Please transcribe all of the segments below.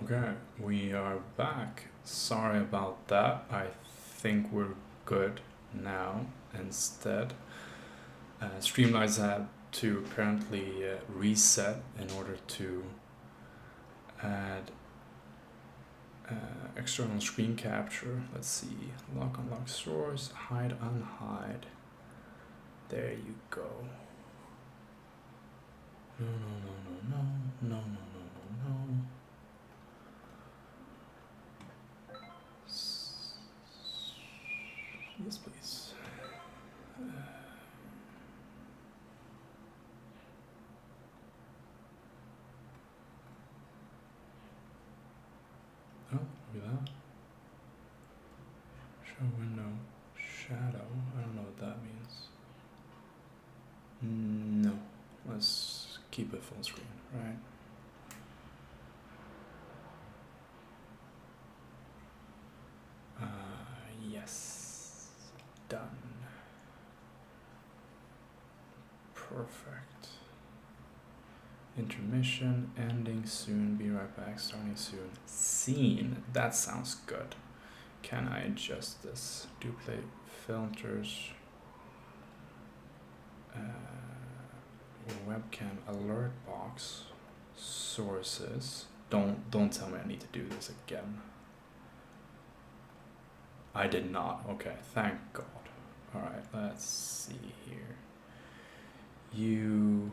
Okay, we are back. Sorry about that. I think we're good now instead. Streamlines had to apparently reset in order to add external screen capture. Let's see. Lock unlock source, hide unhide. There you go. No, no, no, no, no, no, no, no, no, no. Yes, please. Oh, look at that. Show window shadow. I don't know what that means. No. Let's keep it full screen, right? Yes. Done. Perfect. Intermission, ending soon, be right back, starting soon. Scene, that sounds good. Can I adjust this? Duplicate filters. Webcam alert box. Sources. Don't tell me I need to do this again. I did not. Okay, thank God. Alright, let's see here. You...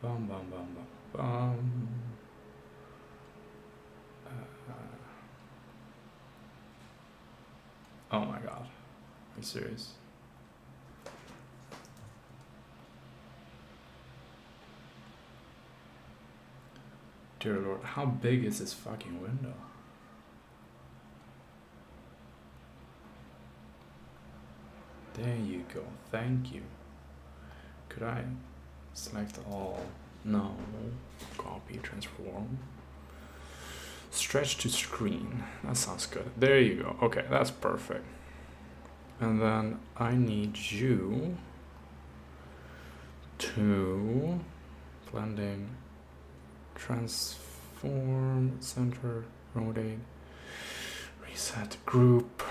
Bum bum bum bum bum. Oh my God. Are you serious? Dear Lord, how big is this fucking window? There you go, thank you. Could I select all? No. Copy, transform. Stretch to screen, that sounds good. There you go, okay, that's perfect. And then I need you to blending, transform, center, rotate, reset group,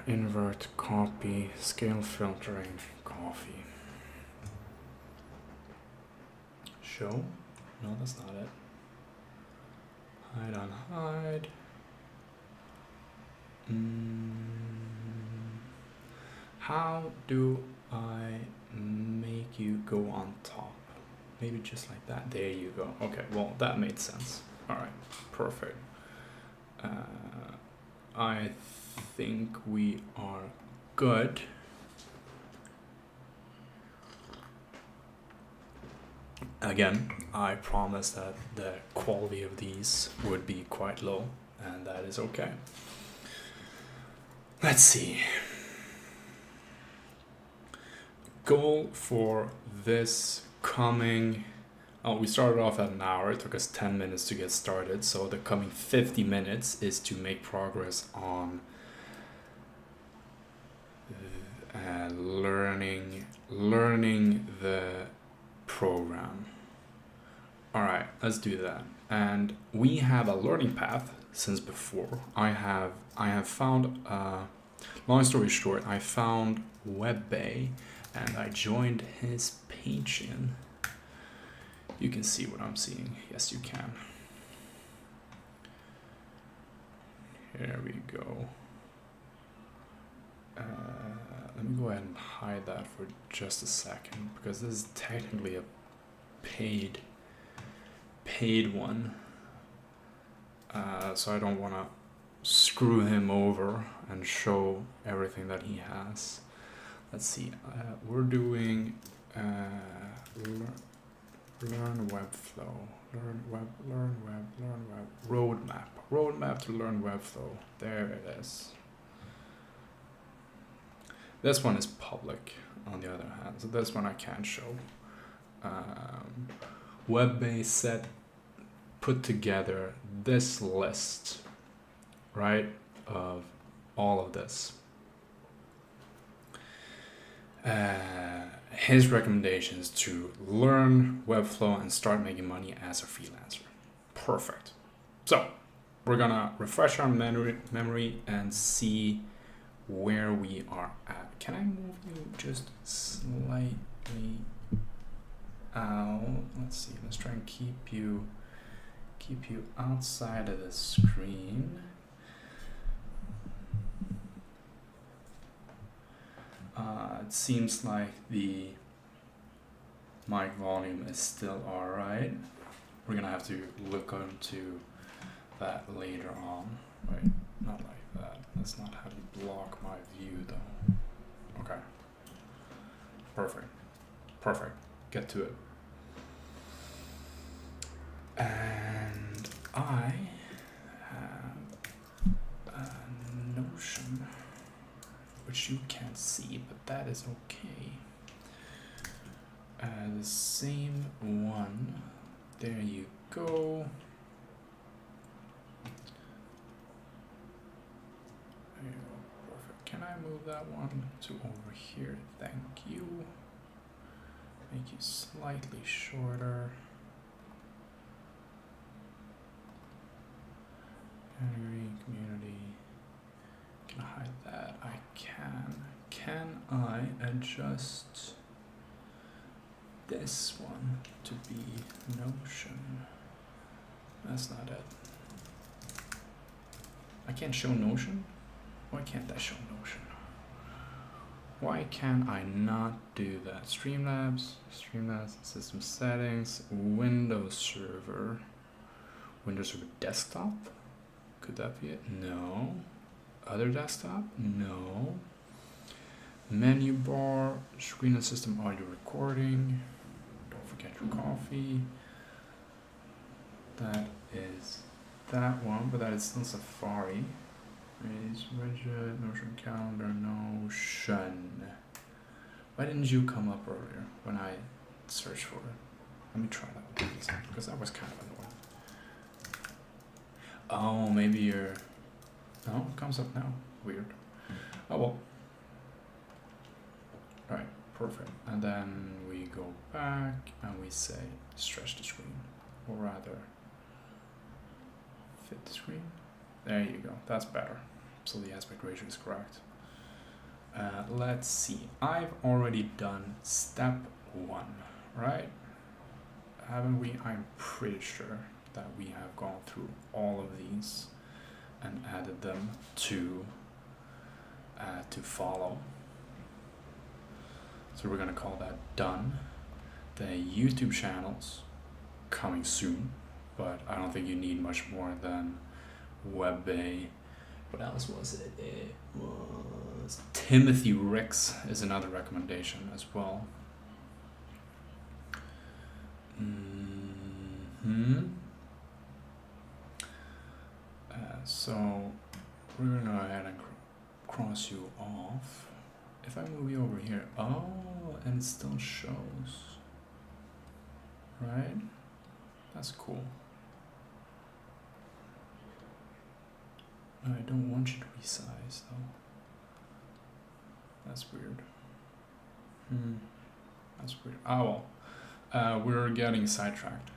invert, copy, scale filtering, copy. Show? No, that's not it. Hide on hide. How do I make you go on top? Maybe just like that. There you go. Okay, well, that made sense. All right, perfect. I think we are good. Again, I promised that the quality of these would be quite low, and that is okay. Let's see. Goal for this coming... Oh, we started off at an hour. It took us 10 minutes to get started. So the coming 50 minutes is to make progress on learning the program. All right, let's do that. And we have a learning path since before. I have found, long story short, I found WebBay and I joined his Patreon. You can see what I'm seeing. Yes, you can. Here we go. Let me go ahead and hide that for just a second because this is technically a paid one. So I don't want to screw him over and show everything that he has. Let's see. We're doing learn Webflow, learn web, roadmap to learn Webflow. There it is. This one is public, on the other hand, so this one I can't show. Webbase set put together this list, right, of all of this. his recommendations to learn Webflow and start making money as a freelancer. Perfect. So we're gonna refresh our memory and see where we are at. Can I move you just slightly out? Let's see. Let's try and keep you outside of the screen. It seems like the mic volume is still alright. We're gonna have to look into that later on. Wait, not like that. Let's not have you block my view though. Okay. Perfect. Get to it. And I have a Notion, which you can't see, but that is okay. The same one. There you go. There you go. Perfect. Can I move that one to over here? Thank you. Make you slightly shorter. Category, community. Can I hide that? I can. Can I adjust this one to be Notion? That's not it. I can't show Notion? Why can't I show Notion? Why can I not do that? Streamlabs, system settings, Windows Server desktop? Could that be it? No. Other desktop? No. Menu bar, screen and system audio recording. Don't forget your coffee. That is that one, but that is still Safari. Raise widget, Notion calendar, Notion. Why didn't you come up earlier when I searched for it? Let me try that one because that was kind of annoying. Oh, maybe you're... No, it comes up now. Weird. Oh well. Right, perfect. And then we go back and we say stretch the screen, or rather fit the screen. There you go, that's better. So the aspect ratio is correct. Let's see, I've already done step 1, right? Haven't we? I'm pretty sure that we have gone through all of these and added them to follow. So we're gonna call that done. The YouTube channels coming soon, but I don't think you need much more than WebBay. What else was it? It was Timothy Ricks is another recommendation as well. So we're gonna go ahead and cross you off. If I move you over here, oh, and it still shows, right? That's cool. No, I don't want you to resize though. That's weird. That's weird. Oh well, we're getting sidetracked.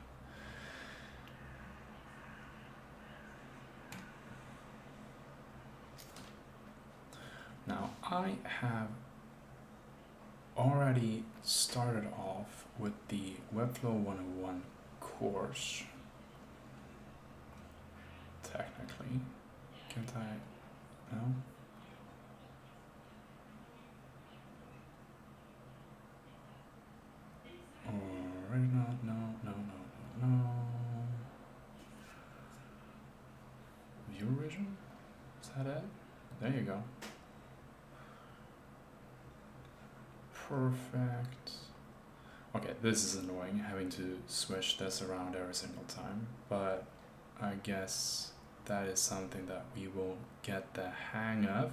Now, I have already started off with the Webflow 101 course. Technically, can't I? No? Original? No. View original? Is that it? There you go. Perfect. Okay, this is annoying, having to switch this around every single time, but I guess that is something that we will get the hang of.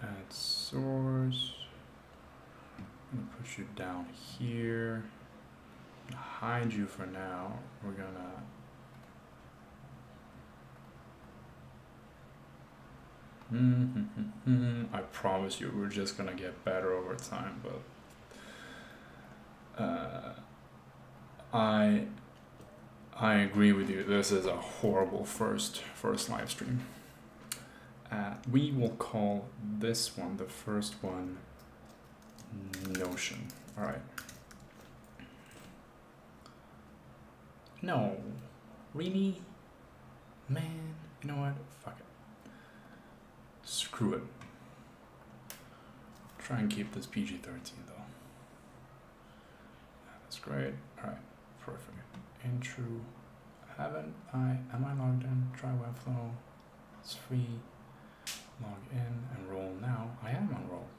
Add source. I'm gonna put you down here. Hide you for now. We're gonna I promise you, we're just gonna get better over time. But I agree with you. This is a horrible first live stream. We will call this one, the first one, Notion. All right. No, really, man. You know what? Fuck it. Screw it. Try and keep this PG-13 though. Yeah, that's great. All right, perfect. Intro. Am I logged in? Try Webflow. It's free. Log in, enroll now. I am enrolled,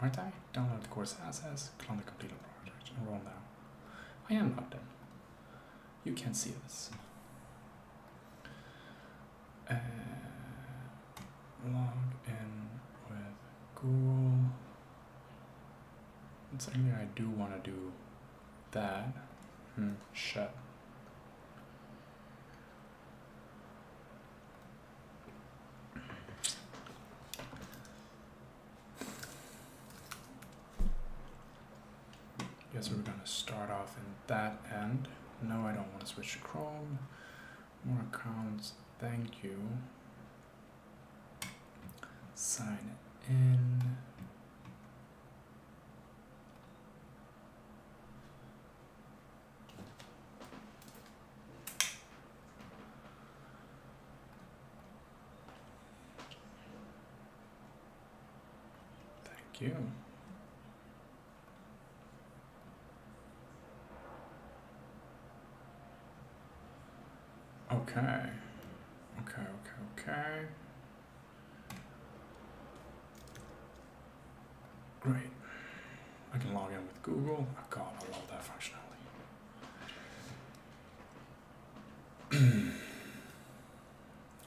aren't I? Download the course assets, clone the completed project, enroll now. I am logged in. You can see this. Log in with Google. It's something I do want to do that. Shut. Guess we're gonna start off in that end. No, I don't want to switch to Chrome. More accounts, thank you. Sign in. Thank you. Okay. Great. I can log in with Google. Oh God, I love that functionality.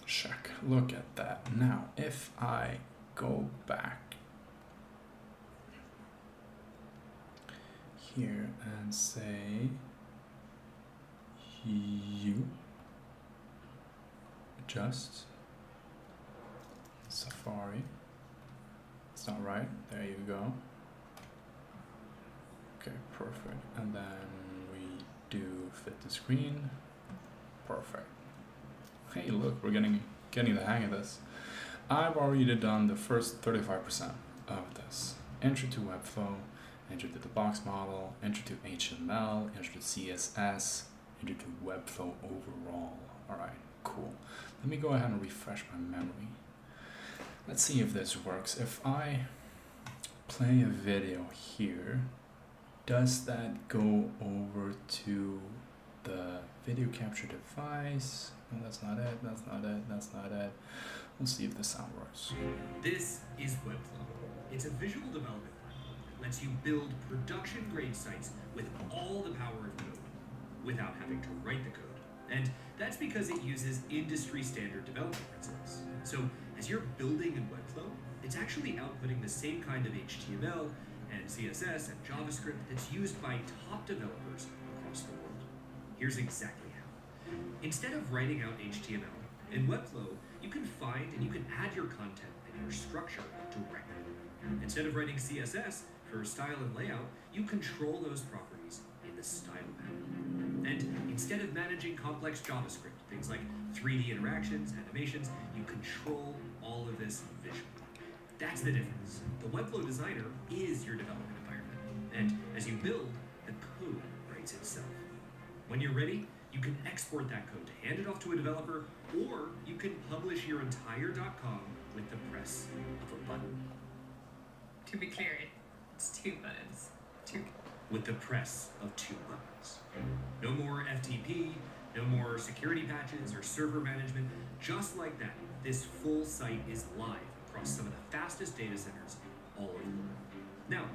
Check. Look at that. Now, if I go back here and say you just Safari. It's not right. There you go. Okay, perfect. And then we do fit the screen. Perfect. Hey, look, we're getting the hang of this. I've already done the first 35% of this. Intro to Webflow, intro to the box model, intro to HTML, intro to CSS, intro to Webflow overall. All right, cool. Let me go ahead and refresh my memory. Let's see if this works. If I play a video here, does that go over to the video capture device? No, that's not it, that's not it, that's not it. We'll see if the sound works. This is Webflow. It's a visual development platform that lets you build production-grade sites with all the power of code without having to write the code. And that's because it uses industry-standard development principles. So as you're building in Webflow, it's actually outputting the same kind of HTML and CSS and JavaScript that's used by top developers across the world. Here's exactly how. Instead of writing out HTML, in Webflow, you can find and you can add your content and your structure directly. Instead of writing CSS for style and layout, you control those properties in the style panel. And instead of managing complex JavaScript, things like 3D interactions, animations, you control all of this visually. That's the difference. The Webflow Designer is your development environment. And as you build, the code writes itself. When you're ready, you can export that code to hand it off to a developer, or you can publish your entire .com with the press of a button. To be clear, it's 2 buttons. With the press of 2 buttons. No more FTP, no more security patches or server management. Just like that, this full site is live across some of the fastest data centers all over the world. Now,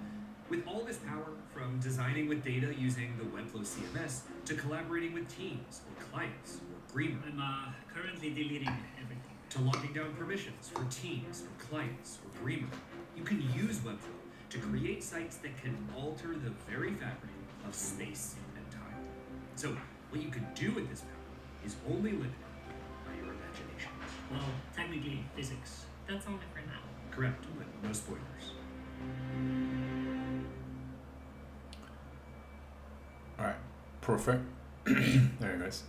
with all this power, from designing with data using the Webflow CMS to collaborating with teams or clients or Greener, I'm currently deleting everything. to locking down permissions for teams or clients or Greener, you can use Webflow to create sites that can alter the very fabric of space and time. So what you can do with this power is only limited by your imagination. Well, technically physics. That's only for now. Correct, but no spoilers. Alright, perfect. There you guys.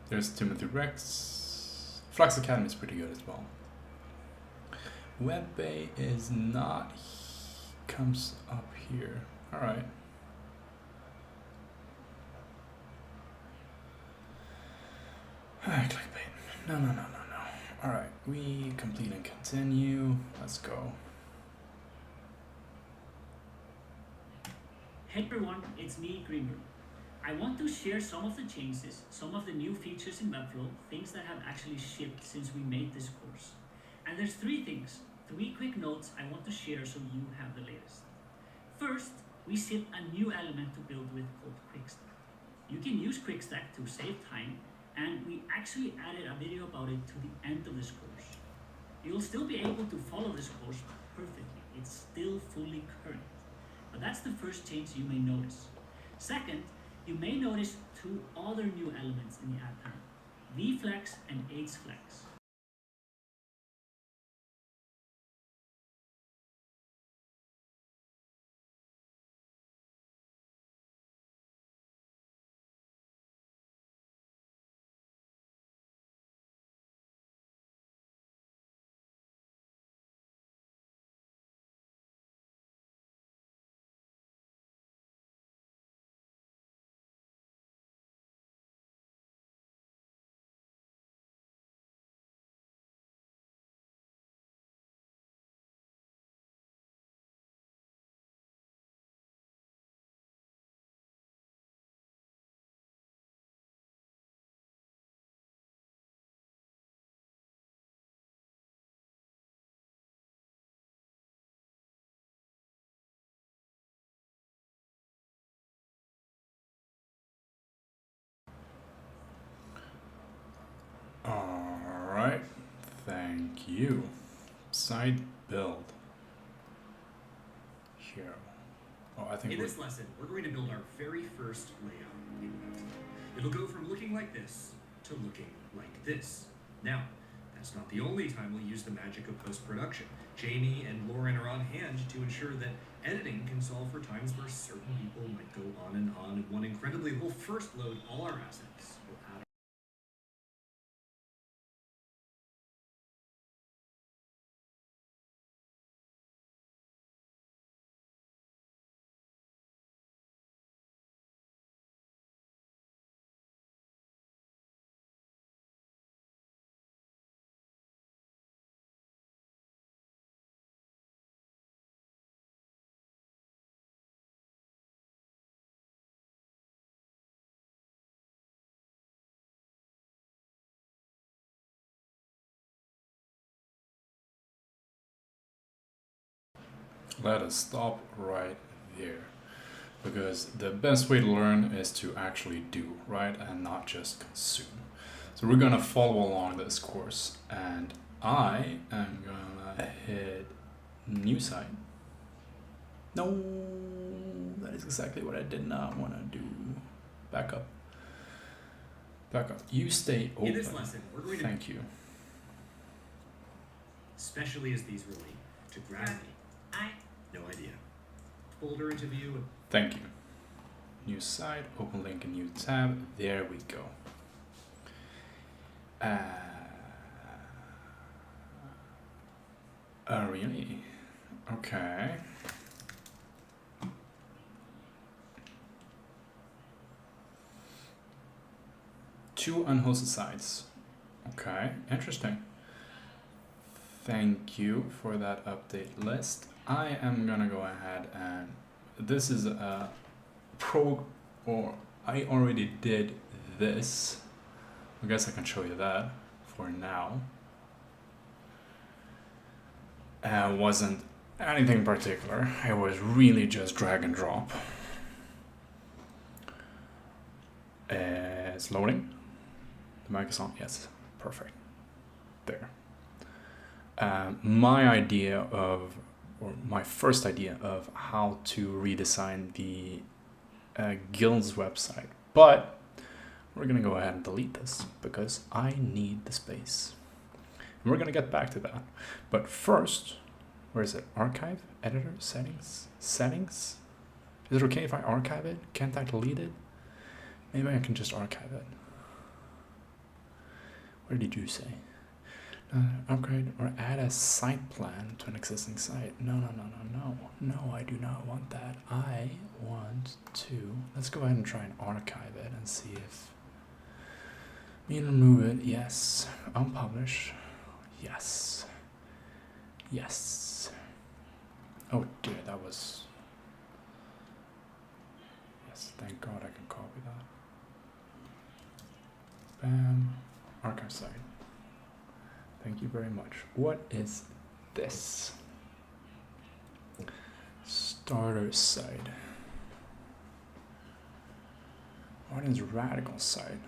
There's Timothy Rex. Flux Academy is pretty good as well. Webbay is not. Comes up here. Alright. Clickbait. No. Alright, we complete and continue. Let's go. Hey everyone, it's me, Greenberg. I want to share some of the changes, some of the new features in Webflow, things that have actually shipped since we made this course. And there's three things, three quick notes I want to share so you have the latest. First, we shipped a new element to build with called QuickStack. You can use QuickStack to save time, and we actually added a video about it to the end of this course. You'll still be able to follow this course perfectly. It's still fully current. But that's the first change you may notice. Second, you may notice two other new elements in the add panel, VFlex and HFlex. Alright, thank you. Side build. Here. Oh, I think In this lesson, we're going to build our very first layout in Webflow. It'll go from looking like this to looking like this. Now, that's not the only time we'll use the magic of post-production. Jamie and Lauren are on hand to ensure that editing can solve for times where certain people might go on, and one incredibly will first load all our assets. We'll add let us stop right there, because the best way to learn is to actually do, right, and not just consume. So we're gonna follow along this course, and I am gonna hit new site. No, that is exactly what I did not want to do. Back up. You stay open. In this lesson, we're going to Thank you. especially as these relate to gravity. No idea. Folder into view. Thank you. New site, open link, a new tab. There we go. Really? Okay. Two unhosted sites. Okay, interesting. Thank you for that update list. I am gonna go ahead and this is a I already did this. I guess I can show you that for now. Wasn't anything particular. It was really just drag and drop. It's loading. The mic is on. Yes, perfect. There. My first idea of how to redesign the guild's website, but we're gonna go ahead and delete this because I need the space. And we're gonna get back to that. But first, where is it? Archive, editor, settings, settings? Is it okay if I archive it? Can't I delete it? Maybe I can just archive it. What did you say? Upgrade or add a site plan to an existing site. No, I do not want that. I want to, let's go ahead and try and archive it and see if, remove it, yes. Unpublish, yes. Yes. Oh dear, that was, yes, thank God I can copy that. Bam, archive site. Thank you very much. What is this? Starter site. What is radical site?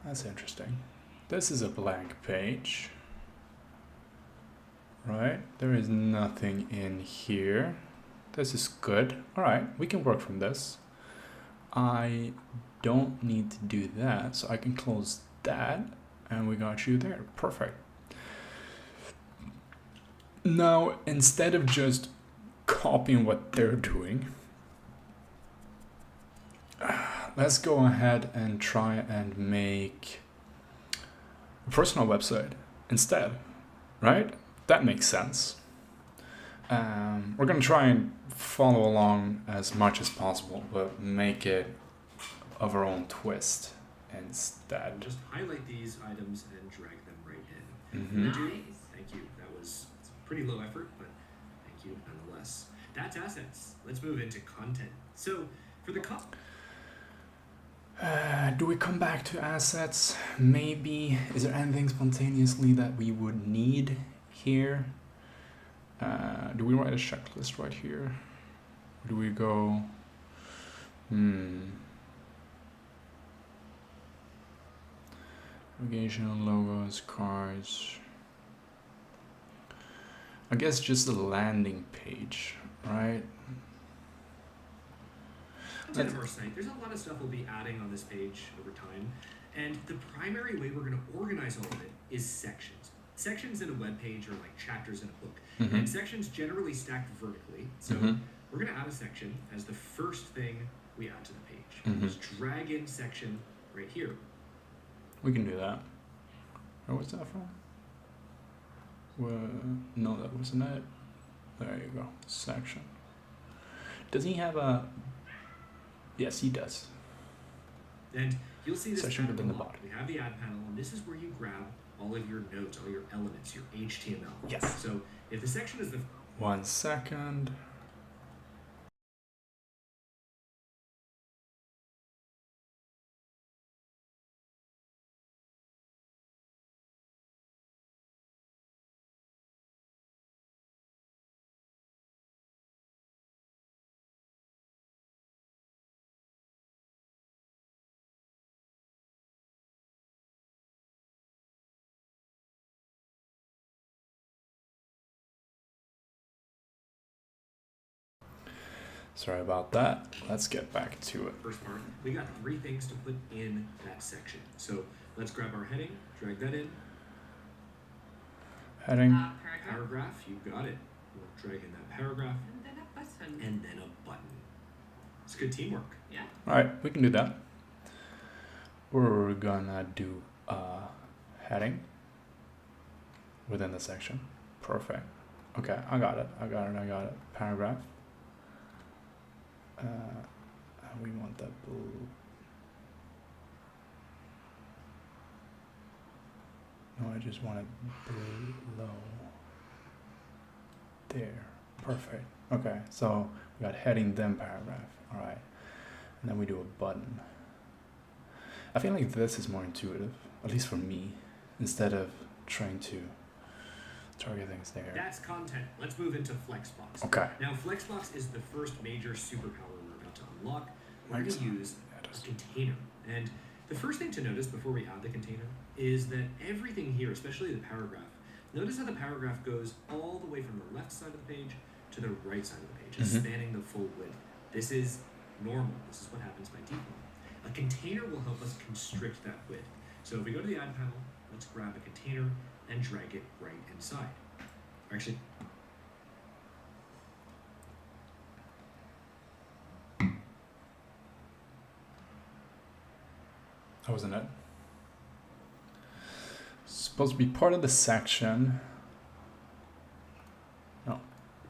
That's interesting. This is a blank page. Right? There is nothing in here. This is good. All right, we can work from this. I don't need to do that, so I can close that, and we got you there. Perfect. Now, instead of just copying what they're doing, let's go ahead and try and make a personal website instead, right? That makes sense. We're gonna try and follow along as much as possible, but make it of our own twist instead. Just highlight these items and drag them right in. Mm-hmm. Nice. Thank you. That was pretty low effort, but thank you nonetheless. That's assets. Let's move into content. So for the Do we come back to assets? Maybe. Is there anything spontaneously that we would need here? Do we write a checklist right here? Or do we go? Navigation, logos, cards. I guess just the landing page, right? content of our site, there's a lot of stuff we'll be adding on this page over time. And the primary way we're going to organize all of it is sections. Sections in a web page are like chapters in a book. Mm-hmm. And sections generally stacked vertically. So we're going to add a section as the first thing we add to the page. Mm-hmm. Just drag in section right here. We can do that. Where was that from? No, that wasn't it. There you go. Section. Does he have a... Yes, he does. And you'll see this Section tab within the below. body. We have the add panel, and this is where you grab all of your nodes, all your elements, your HTML. Yes. So if the section is the 1 second. Sorry about that. Let's get back to it. first part, we got 3 things to put in that section. So let's grab our heading, drag that in. Heading. Paragraph. Paragraph, you got it. We'll drag in that paragraph, And then a button. and then a button. It's good teamwork. Yeah. Alright, we can do that. We're gonna do a heading within the section. Perfect. Okay, I got it. Paragraph. We want that blue. No, I just want it below. There. Perfect. Okay, so we got heading, then paragraph. Alright. And then we do a button. I feel like this is more intuitive, at least for me, instead of trying to target things there. That's content. Let's move into Flexbox. Okay. Now, Flexbox is the first major superpower we're about to unlock. We're going to use a container. And the first thing to notice before we add the container is that everything here, especially the paragraph, notice how the paragraph goes all the way from the left side of the page to the right side of the page, it's spanning the full width. This is normal. This is what happens by default. A container will help us constrict that width. So if we go to the add panel, let's grab a container and drag it right inside. Actually, that wasn't it. Supposed to be part of the section. No.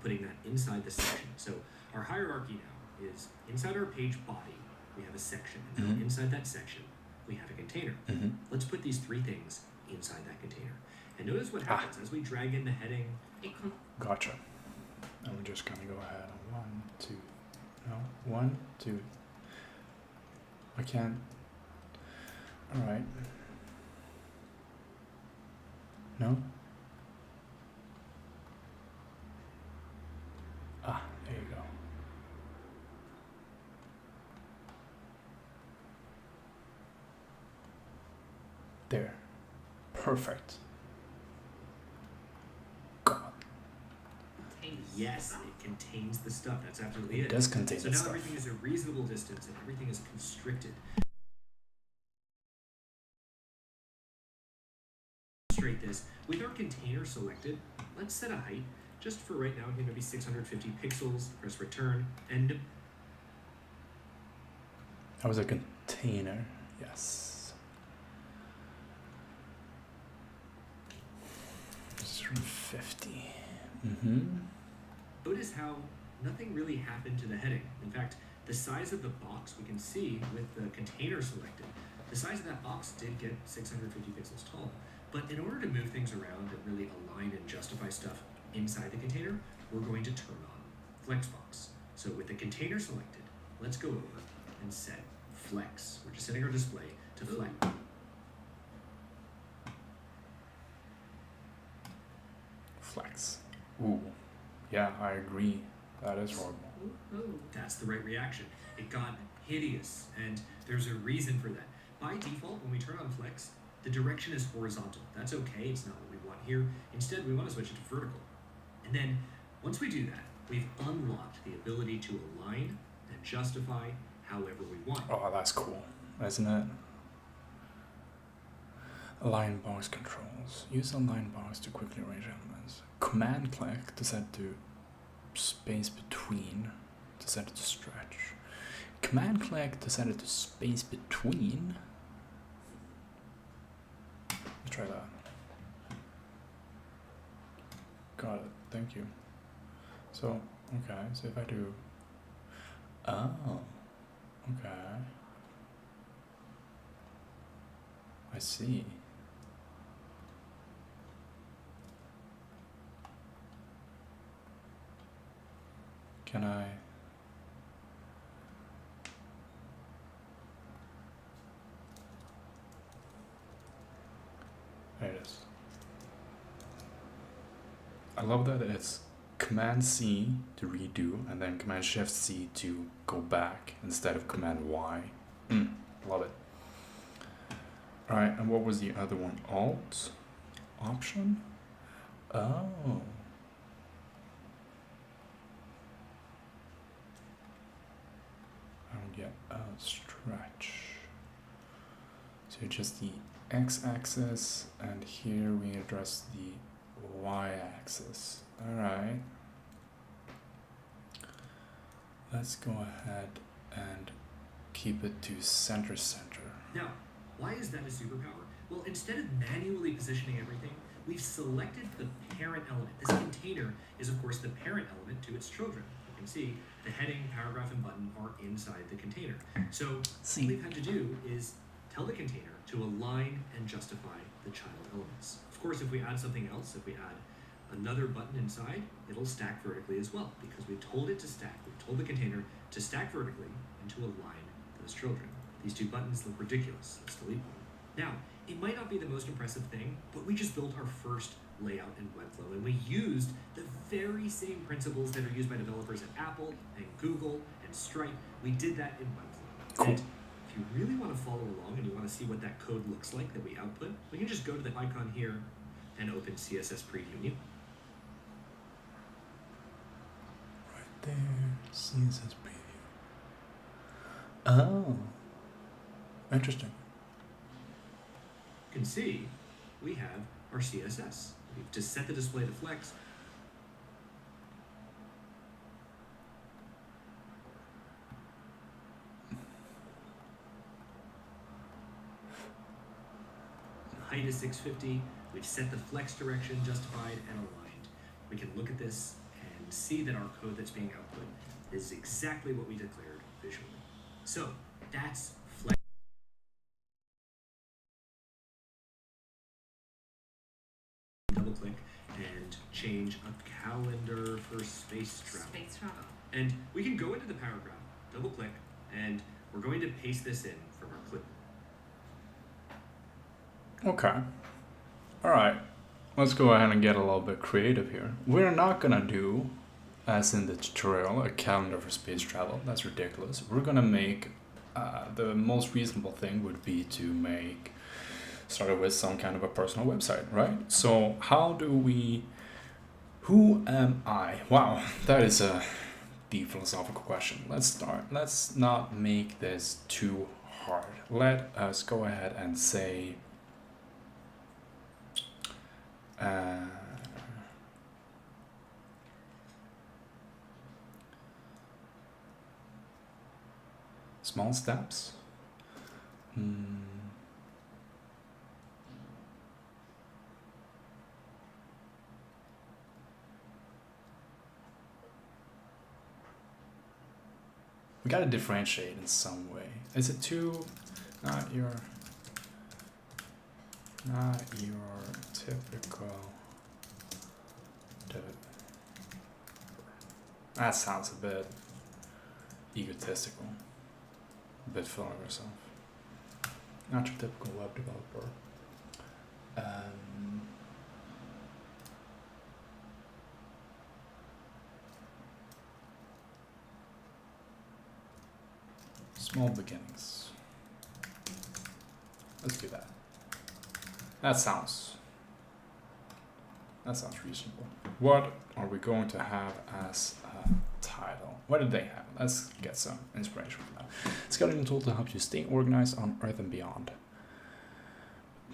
putting that inside the section. So our hierarchy now is inside our page body, we have a section. And now inside that section, we have a container. Let's put these three things inside that container. And notice what happens as we drag in the heading. Gotcha. And we're just gonna go ahead on 1, 2. No, 1, 2. I can't. All right. No. Ah, there you go. There. Perfect. God. Yes, it contains the stuff. That's absolutely it. It does contain so the now stuff. everything is a reasonable distance and everything is constricted. Illustrate this with our container selected. Let's set a height. Just for right now, it's going to be 650 pixels. Press return and That was a container. Yes. 50. notice how nothing really happened to the heading. In fact, the size of the box we can see with the container selected, the size of that box did get 650 pixels tall. But in order to move things around and really align and justify stuff inside the container, we're going to turn on Flexbox. So with the container selected, let's go over and set Flex. We're just setting our display to flex. Flex. Ooh. Yeah, I agree. That is horrible. That's the right reaction. It got hideous, and there's a reason for that. By default, when we turn on Flex, the direction is horizontal. That's okay, it's not what we want here. Instead, we want to switch it to vertical. And then, once we do that, we've unlocked the ability to align and justify however we want. Oh, that's cool, isn't it? Align box controls. Use align box to quickly arrange elements. Command click to set to space between, to set it to stretch. Command click to set it to space between. Let's try that. Got it. Thank you. So, okay. So if I do, oh, okay. I see. Can I? There it is. I love that it's Command C to redo and then Command Shift C to go back instead of Command Y. Love it. Alright, and what was the other one? Alt? Option? Oh. I don't get stretch. So just the x-axis, and here we address the y-axis. Alright. Let's go ahead and keep it to center. Now, why is that a superpower? Well, instead of manually positioning everything, we've selected the parent element. This container is, of course, the parent element to its children. You can see the heading, paragraph, and button are inside the container. So all we've had to do is tell the container to align and justify the child elements. Of course, if we add something else, if we add another button inside, it'll stack vertically as well, because we told it to stack. We told the container to stack vertically and to align those children. These two buttons look ridiculous. Let's delete one. Now, it might not be the most impressive thing, but we just built our first layout in Webflow, and we used the very same principles that are used by developers at Apple and Google and Stripe. We did that in Webflow. Cool. And if you really want to follow along and you want to see what that code looks like that we output, we can just go to the icon here and open CSS Preview New. Right there, CSS preview. Oh, interesting. can see, we have our CSS. We've just set the display to flex. Height is 650. We've set the flex direction justified and aligned. We can look at this and see that our code that's being output is exactly what we declared visually. So that's flex. Double click and change a calendar for space travel. Space travel. And we can go into the paragraph, double click, and we're going to paste this in from our clip. Okay. All right. Let's go ahead and get a little bit creative here. We're not gonna do, as in the tutorial, a calendar for space travel. That's ridiculous. We're gonna make, the most reasonable thing would be to make, start with some kind of a personal website, right? So how do we, who am I? Wow, that is a deep philosophical question. Let's start. Let's not make this too hard. Let us go ahead and say, small steps. We gotta differentiate in some way. Is it too, not your typical. That sounds a bit egotistical, a bit full of yourself. Not your typical web developer. Small beginnings. Let's do that. That sounds reasonable. What are we going to have as a title? What did they have? Let's get some inspiration from that. Scheduling tool to help you stay organized on Earth and beyond.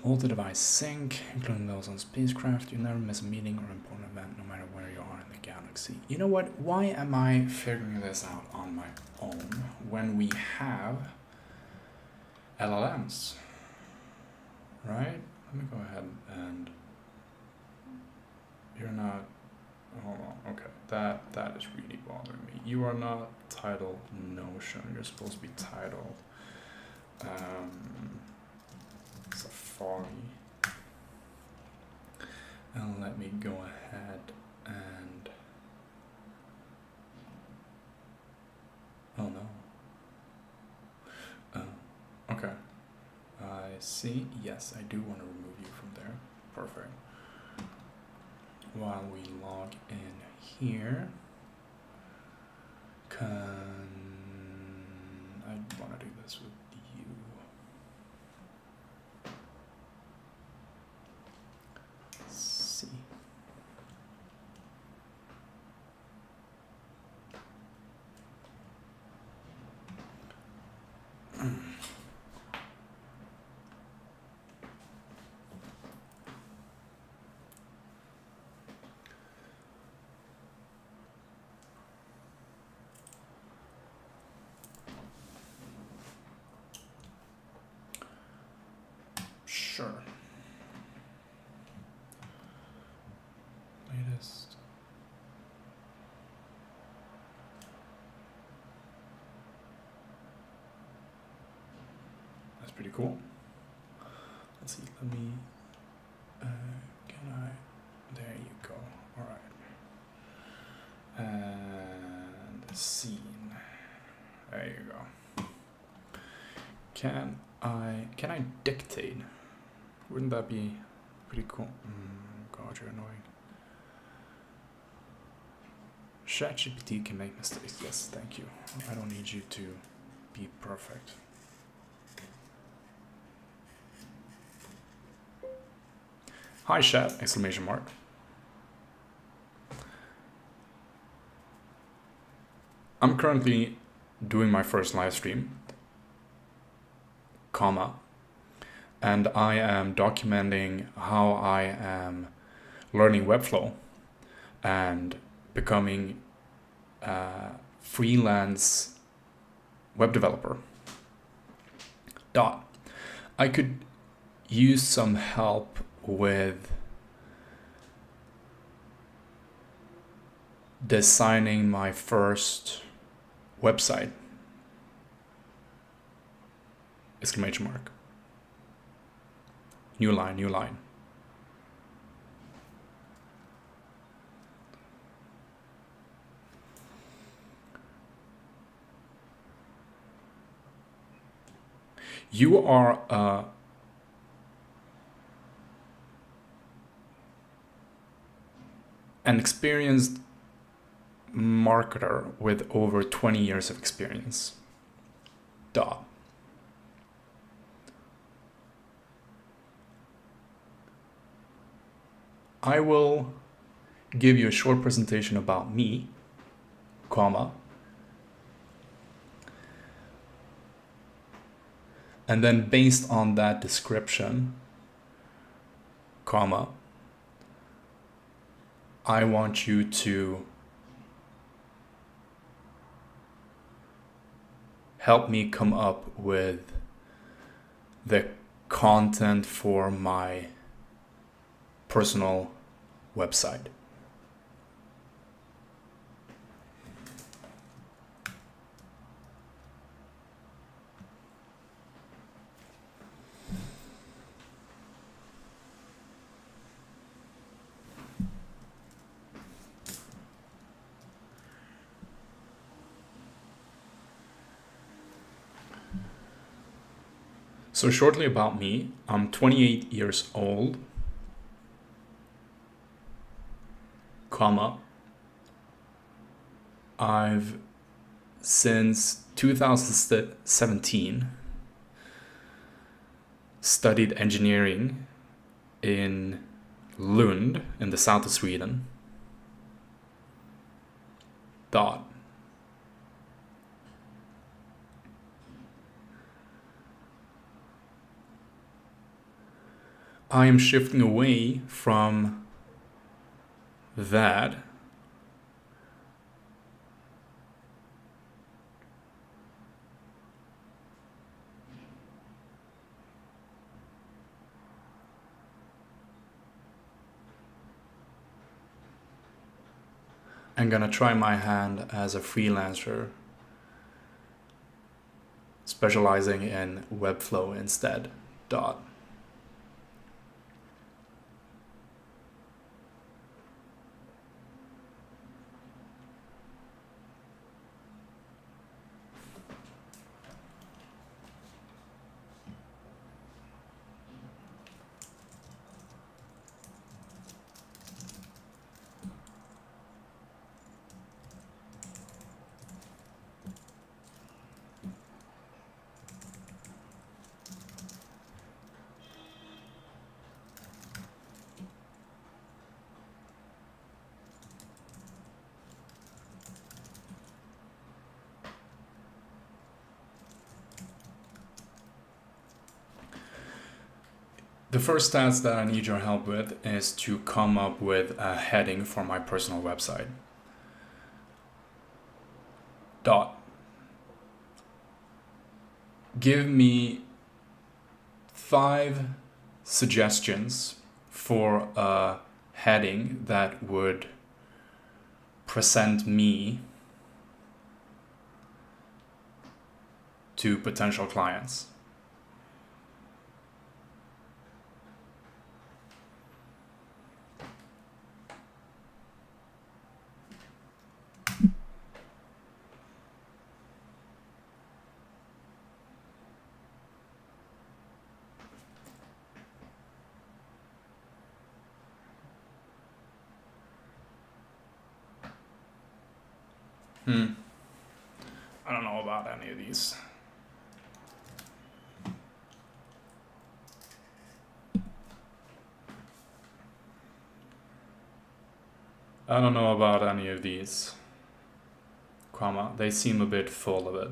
Multi-device sync, including those on spacecraft. You never miss a meeting or important event, no matter where you are in the galaxy. You know what? Why am I figuring this out on my own when we have LLMs? Right? Let me go ahead and, you're not, hold on, okay, that is really bothering me. You are not titled Notion, you're supposed to be titled Safari. And let me go ahead and, oh no. Okay. I see. Yes, I do want to remove you from there. Perfect. While we log in here, I want to do this with you. See. Sure. Latest. That's pretty cool. Let's see, let me, there you go. All right. And scene. There you go. Can I dictate? Wouldn't that be pretty cool? God, you're annoying. ChatGPT can make mistakes. Yes, thank you. I don't need you to be perfect. Hi, chat! Exclamation mark. I'm currently doing my first live stream, comma, and I am documenting how I am learning Webflow and becoming a freelance web developer. I could use some help with designing my first website. Exclamation mark. New line, new line. You are an experienced marketer with over 20 years of experience. I will give you a short presentation about me, comma, and then based on that description, comma, I want you to help me come up with the content for my personal website. So shortly about me, I'm 28 years old, comma, I've since 2017 studied engineering in Lund in the south of Sweden. I am shifting away from that I'm gonna try my hand as a freelancer, specializing in Webflow instead. The first task that I need your help with is to come up with a heading for my personal website. Give me 5 suggestions for a heading that would present me to potential clients. I don't know about any of these. I don't know about any of these, comma, they seem a bit full of it.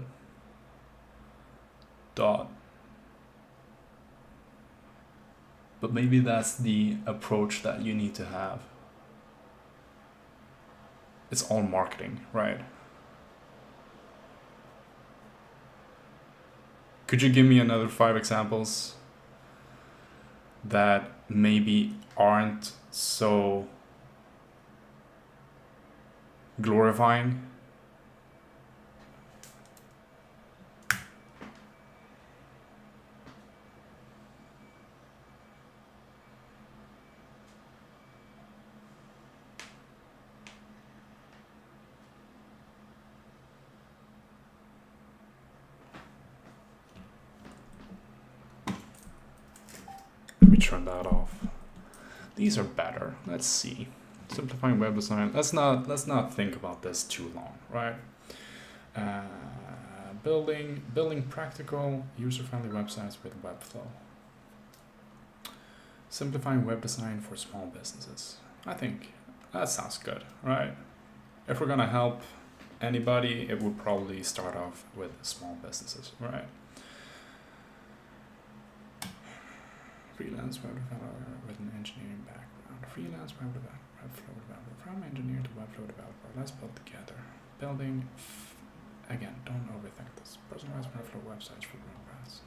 But maybe that's the approach that you need to have. It's all marketing, right? Could you give me another 5 examples that maybe aren't so glorifying? Let me turn that off. These are better. Let's see. Simplifying web design. Let's not think about this too long, right? Building practical, user-friendly websites with Webflow. Simplifying web design for small businesses. I think that sounds good, right? If we're gonna help anybody, it would probably start off with small businesses, right? Freelance web developer with an engineering background. Freelance web developer, Webflow developer, from engineer to Webflow developer. Let's build together. Building, again, don't overthink this. Personalized Webflow websites for growing brands.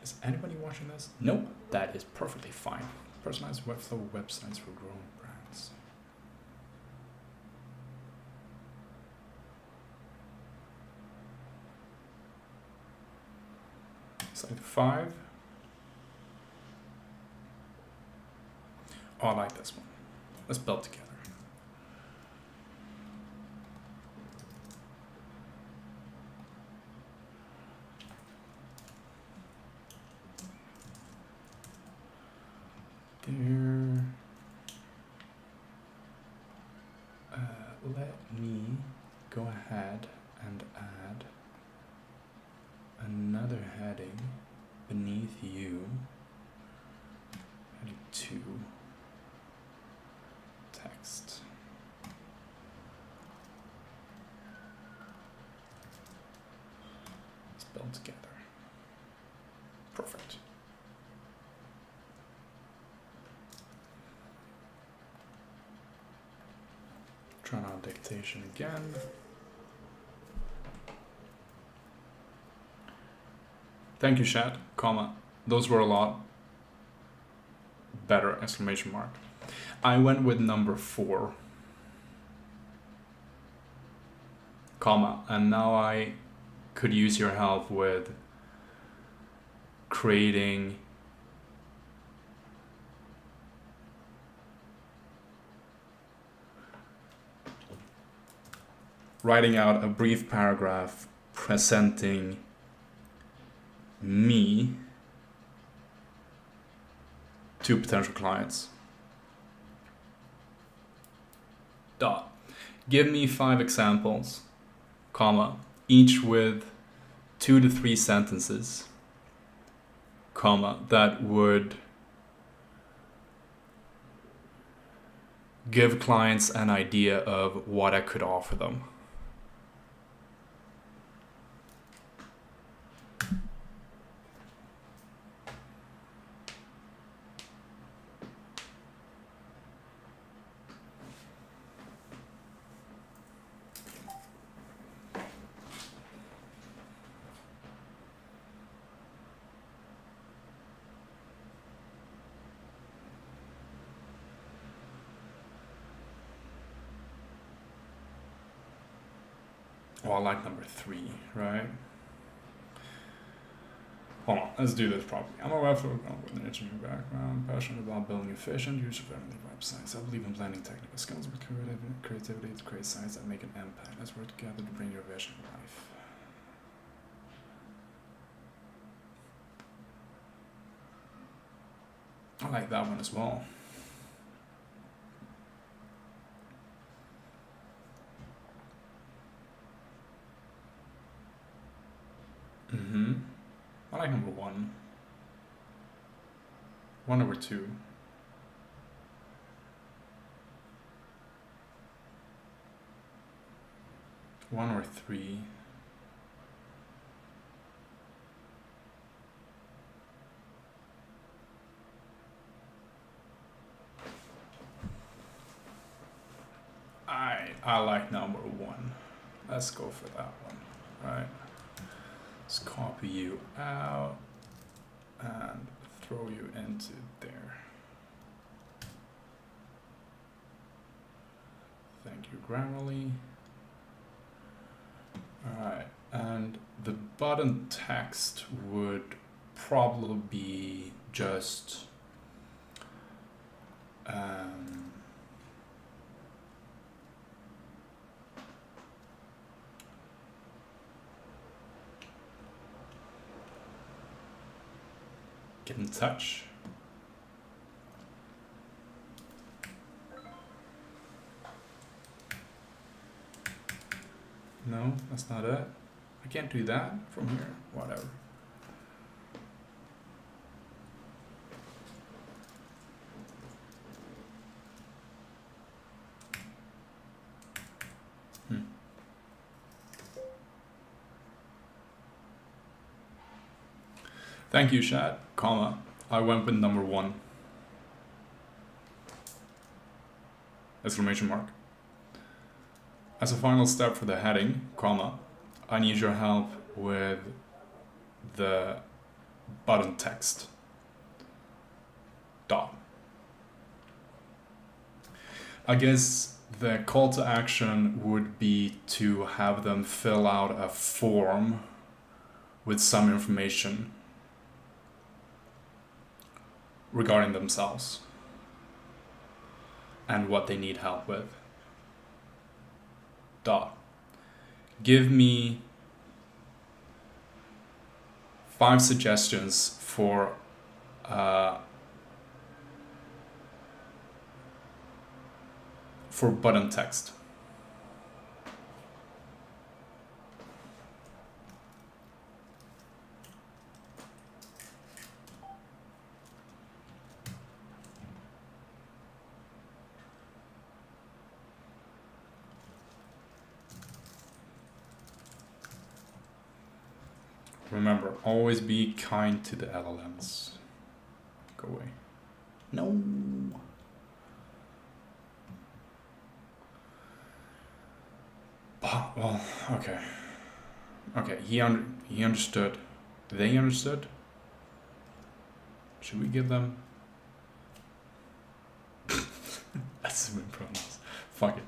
Is anybody watching this? Nope, that is perfectly fine. Personalized Webflow websites for growing brands. Slide 5. Oh, I like this one. Let's build together. There. Let me go ahead and add another heading beneath you. Heading 2. Text. Let's build together. Perfect. Turn on dictation again. Thank you, chat, comma. Those were a lot better, exclamation mark. I went with number 4, comma, and now I could use your help with creating writing out a brief paragraph presenting me to potential clients. Dot. Give me 5 examples, comma, each with 2 to 3 sentences, comma, that would give clients an idea of what I could offer them. Oh, I like number 3, right? Hold on, let's do this properly. I'm a Webflow developer with an engineering background, passionate about building efficient, user-friendly websites. I believe in blending technical skills with creativity to create sites that make an impact. Let's work together to bring your vision to life. I like that one as well. I like number 1. One over 2. One or 3. I like number 1. Let's go for that one. Right. Let's copy you out and throw you into there. Thank you, Grammarly. Alright, and the button text would probably be just get in touch. No, that's not it. I can't do that from here. Whatever. Thank you, chat, comma. I went with number 1. Exclamation mark. As a final step for the heading, comma, I need your help with the button text. Dot. I guess the call to action would be to have them fill out a form with some information regarding themselves and what they need help with. Dot. Give me 5 suggestions for button text. Remember, always be kind to the LLMs. Go away. No. Well, okay. Okay, he understood. They understood. Should we give them? Assuming pronouns. Fuck it.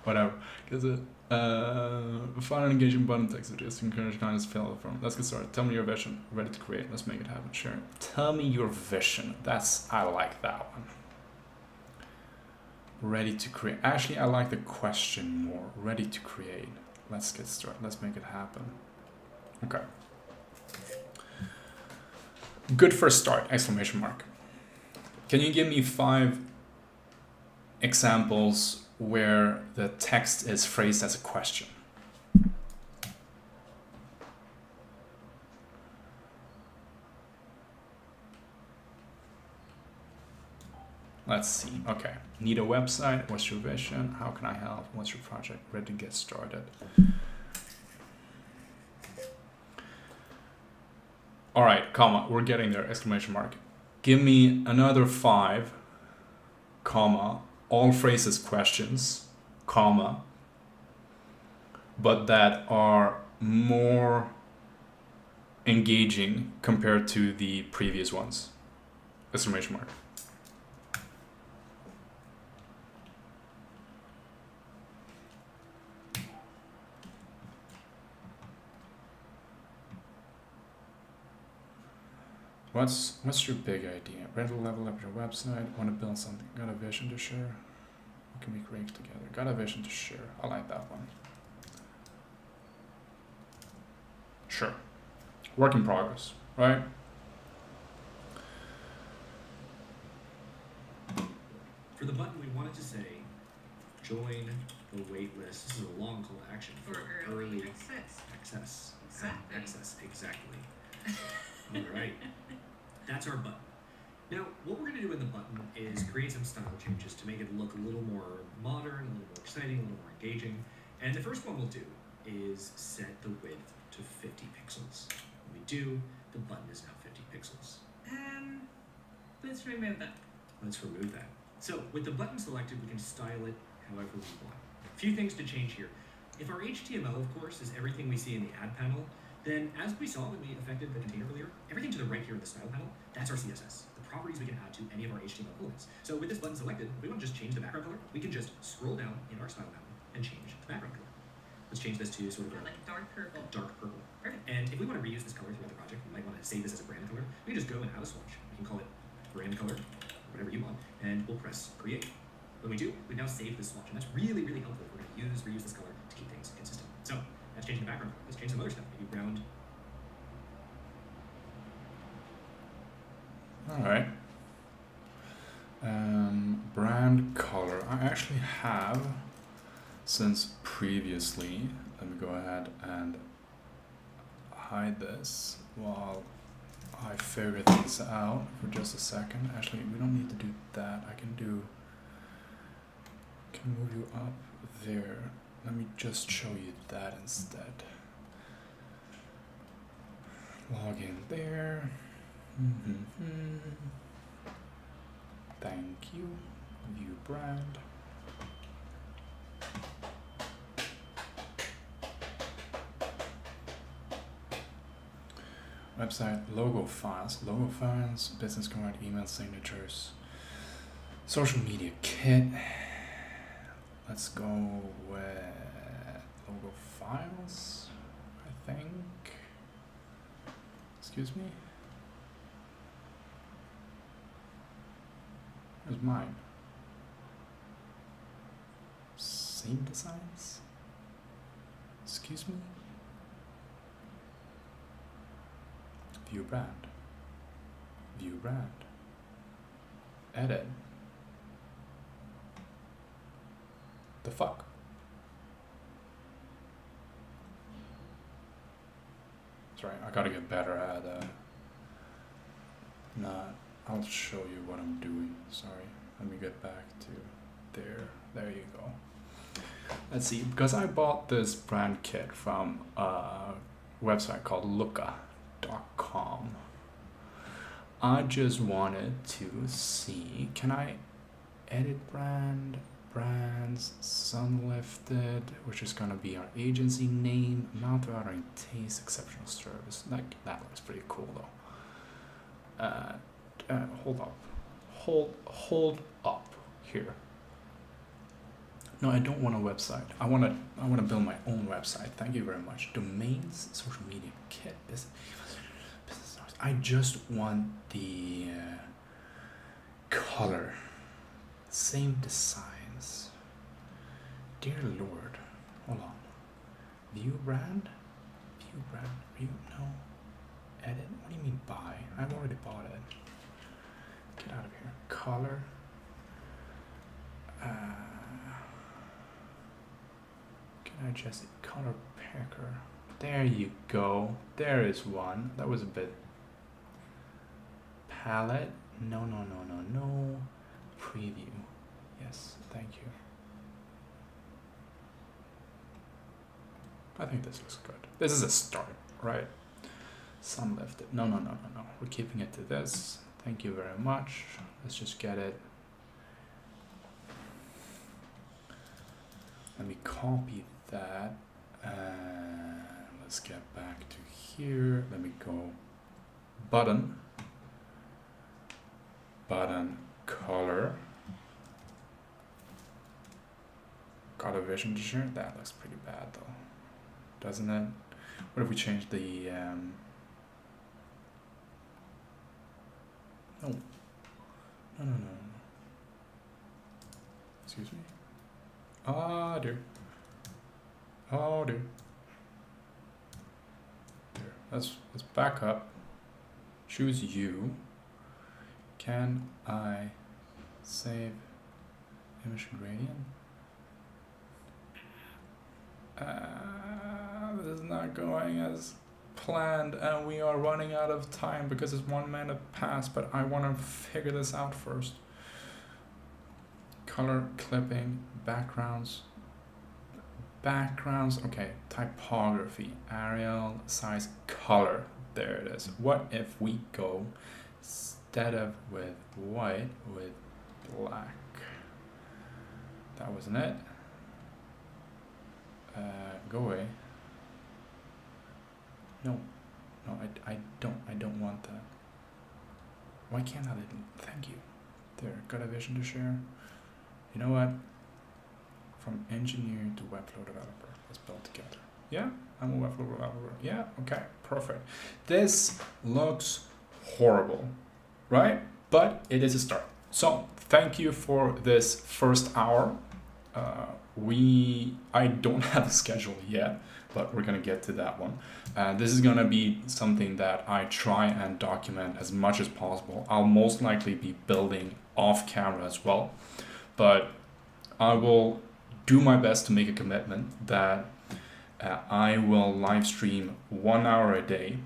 Whatever. Because find an engaging button text that just encourage kindness to fill out the form. Let's get started. Tell me your vision. Ready to create. Let's make it happen. Share. Tell me your vision. I like that one. Ready to create. Actually, I like the question more. Ready to create. Let's get started. Let's make it happen. Okay. Good first start, exclamation mark. Can you give me 5 examples where the text is phrased as a question? Let's see. Okay. Need a website? What's your vision? How can I help? What's your project? Ready to get started. All right, comma. We're getting there. Exclamation mark. Give me another 5, comma. All phrases questions, comma. But that are more engaging compared to the previous ones. Exclamation mark. What's your big idea? Ready to level up your website? Want to build something? Got a vision to share? What can we create together? Got a vision to share. I like that one. Sure. Work in progress, right? For the button, we wanted to say, join the wait list. This is a long call to action for early access. Exactly. Access, exactly. All right. That's our button. Now, what we're going to do in the button is create some style changes to make it look a little more modern, a little more exciting, a little more engaging. And the first one we'll do is set the width to 50 pixels. When we do, the button is now 50 pixels. Let's remove that. Let's remove that. So with the button selected, we can style it however we want. Few things to change here. If our HTML, of course, is everything we see in the add panel, then as we saw when we affected the container earlier, everything to the right here in the style panel, that's our CSS, the properties we can add to any of our HTML elements. So with this button selected, if we want to just change the background color, we can just scroll down in our style panel and change the background color. Let's change this to sort of Like dark purple. dark purple. Perfect. And if we want to reuse this color throughout the project, we might want to save this as a brand color. We can just go and add a swatch. We can call it brand color, whatever you want, and we'll press create. When we do, we now save this swatch, and that's really, really helpful if we're going to reuse this color to keep things consistent. So that's changing the background color. Let's change some other stuff. Maybe round. All right. Brand color. I actually have, since previously, let me go ahead and hide this while I figure things out for just a second. Actually, we don't need to do that. I can move you up there. Let me just show you that instead. Log in there. Thank you. View brand. Website logo files, business card, email signatures, social media kit. Let's go with logo files, I think. Excuse me. Where's mine? Same designs? Excuse me? View brand. View brand. Edit. The fuck? Sorry, I gotta get better at I'll show you what I'm doing. Sorry. Let me get back to there. There you go. Let's see, because I bought this brand kit from a website called looka.com. I just wanted to see, can I edit brands, Sunlifted, which is gonna be our agency name, amount of ordering taste, exceptional service. That looks pretty cool though. Hold up here. No, I don't want a website. I want to build my own website. Thank you very much. Domains, social media kit, business. I just want the color, same designs. Dear Lord, hold on. View brand, no. Edit. What do you mean buy? I've already bought it. Get out of here. Color. Can I just color picker? There you go. There is one. That was a bit. Palette. No. Preview. Yes, thank you. I think this looks good. This is a start, right? Some lifted. No. We're keeping it to this. Thank you very much. Let's just get it. Let me copy that. Let's get back to here. Let me go button color. Got a vision to share. That looks pretty bad though, doesn't it? What if we change the No. Excuse me. Oh dear. There. Let's back up. Choose you. Can I save image gradient? This is not going as planned, and we are running out of time because it's 1 minute past, but I want to figure this out first. Color, clipping, backgrounds, okay, typography, Arial, size, color, there it is. What if we go, instead of with white, with black? That wasn't it. go away. No, I don't want that. Why can't I? Thank you. There, got a vision to share. You know what? From engineer to Webflow developer, let's build together. Yeah, I'm a Webflow developer. Yeah, okay, perfect. This looks horrible, right? But it is a start. So thank you for this first hour. I don't have a schedule yet, but we're gonna get to that one. This is gonna be something that I try and document as much as possible. I'll most likely be building off camera as well, but I will do my best to make a commitment that I will live stream 1 hour a day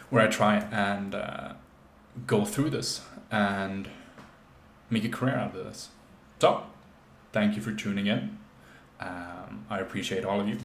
where I try and go through this and make a career out of this. So, thank you for tuning in. I appreciate all of you.